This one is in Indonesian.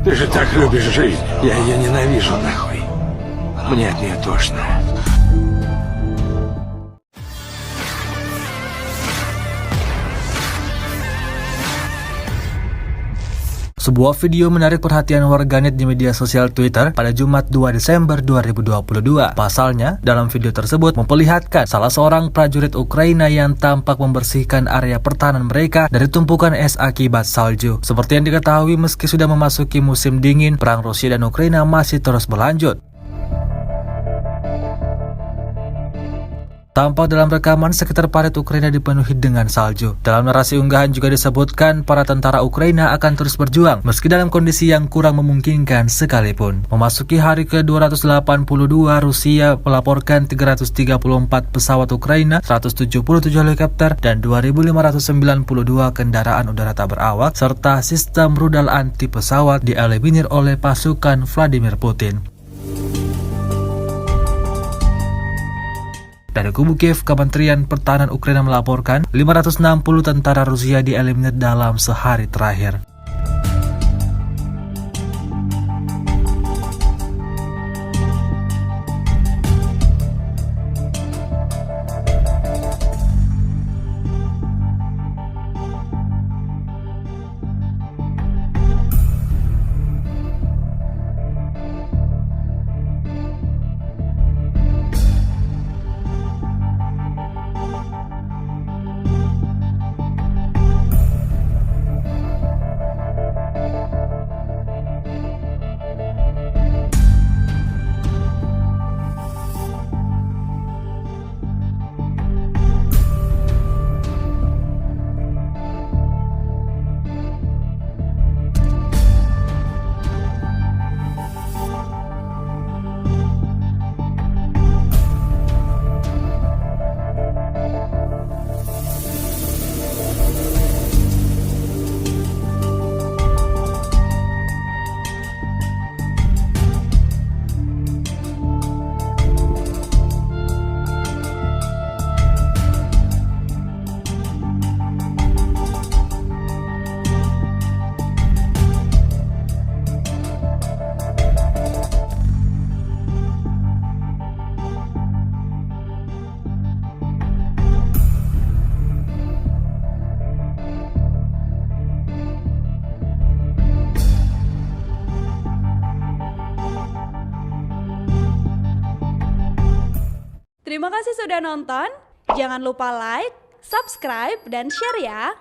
Ты же так любишь жизнь. Я ее ненавижу нахуй. Мне от нее тошно. Sebuah video menarik perhatian warganet di media sosial Twitter pada Jumat 2 Desember 2022. Pasalnya, dalam video tersebut memperlihatkan salah seorang prajurit Ukraina yang tampak membersihkan area pertahanan mereka dari tumpukan es akibat salju. Seperti yang diketahui, meski sudah memasuki musim dingin, perang Rusia dan Ukraina masih terus berlanjut. Tampak dalam rekaman sekitar parit Ukraina dipenuhi dengan salju. Dalam narasi unggahan juga disebutkan para tentara Ukraina akan terus berjuang meski dalam kondisi yang kurang memungkinkan sekalipun. Memasuki hari ke-282, Rusia melaporkan 334 pesawat Ukraina, 177 helikopter, dan 2.592 kendaraan udara tak berawak serta sistem rudal anti pesawat dieliminir oleh pasukan Vladimir Putin. Dari kubu Kiev, Kementerian Pertahanan Ukraina melaporkan 560 tentara Rusia dieliminir dalam sehari terakhir. Terima kasih sudah nonton. Jangan lupa like, subscribe, dan share ya.